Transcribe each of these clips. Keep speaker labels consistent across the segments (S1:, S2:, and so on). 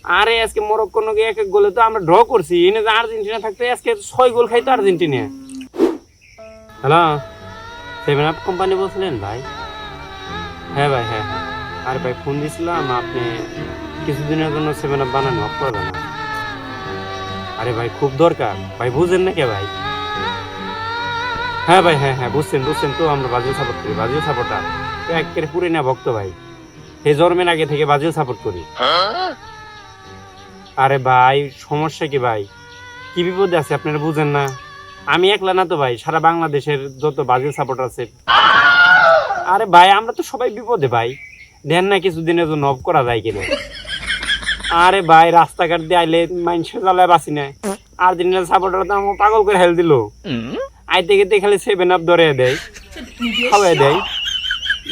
S1: আরে আজকে মরক্কো নাকি 1-1 গোলে তো আমরা ড্র করছি, এনে যে আর্জেন্টিনা থাকতে আজকে 6 গোল খাইতো আর্জেন্টিনা। হ্যালো, 7 আপ কোম্পানি বলছিলেন ভাই? হ্যাঁ ভাই, হ্যাঁ হ্যাঁ। আরে ভাই ফোন দিয়েছিলাম, আপনি কিছুদিনের জন্য 7 আপ বানানো অফ করে দেন। আরে ভাই খুব দরকার ভাই, বুঝেন না কে ভাই? হ্যাঁ ভাই, হ্যাঁ হ্যাঁ, বুঝছেন তো, আমরা ব্রাজিল সাপোর্ট করি, ব্রাজিল সাপোর্টার তো একের পুরে না ভক্ত ভাই, হে জন্মের আগে থেকে ব্রাজিল সাপোর্ট করি। আরে ভাই সমস্যা কি ভাই, কি বিপদে আছে আপনারা বুঝেন না? আমি একলা না তো ভাই, সারা বাংলাদেশের যত ব্রাজিল সাপোর্ট আছে। আরে ভাই আমরা তো সবাই বিপদে ভাই, দেন না কিছুদিনের জন্য অফ করা যায় কিনা? আরে ভাই রাস্তাঘাট দিয়ে আইলে মানুষের জ্বালায় বাঁচি না, আর্জেন্টিনার সাপোর্টার তো আমার পাগল করে হেল দিল। আইতে গেতে খালি 7 আপ ধরে দেয়, খাওয়াই দেয়,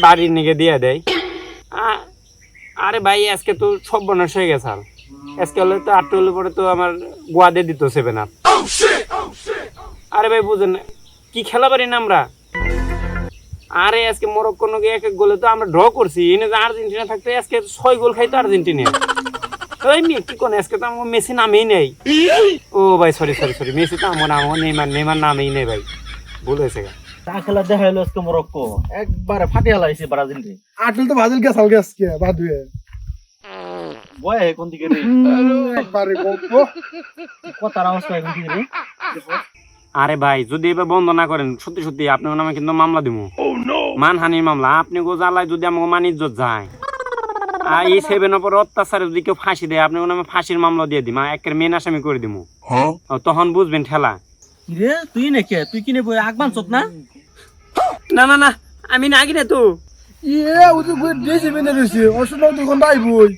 S1: বাড়ির নিকে দিয়ে দেয়। আরে ভাই আজকে তো সব বনাশ হয়ে গেছে, আজকে হলে তো 8 হলে পরে তো আমার গোয়া দিয়ে দিত 7 আপ। আরে ভাই বুঝেন না, কি খেলা পারি না আমরা? আরে আজকে মরক্কো নাকি 1-1 গোলে তো আমরা ড্র করছি, এনে যে আর্জেন্টিনা থাকতে আজকে 6 গোল খাইতো আর্জেন্টিনা। ওই মেয়ে কি কোন, আজকে তো আমার মেসি নামেই নেই। ও ভাই সরি, মেসি তো আমার নেইমার নামেই নেই ভাই, ভুল হয়েছে।
S2: তা খেলা দেখা হলো আজকে মরক্কো একবারে ফাটিয়ে লাইছে ব্রাজিল রে।
S3: আটল তো ভাজিল গেছাল গেছকে বাদ দিয়ে
S2: বয় কোন দিকে রে?
S3: একবারে গপ্প
S2: কথার অবস্থা কোন দিকে রে?
S1: আরে ভাই যদি এবার বন্ধ না করেন সত্যি সত্যি আপনার নামে কিন্তু মামলা দিব, মানহানির মামলা। আপনি গো জ্বালায় যদি আমাকে মান ইজ্জত যায়, আর এই 7 আপের অত্যাচারে যদি কেউ ফাঁসি দেয় আপনার নামে ফাঁসির মামলা দিয়ে দিম, একের মেন আসামি করে দিব। তখন বুঝবেন ঠেলা।
S2: রে তুই নাকি তুই কিনে বই আগবান চত না?
S1: না আমি না আগে তো
S3: ইয়ে ও তো দেশে বেনে রইছে অসুবিধা তো কোন দাইবই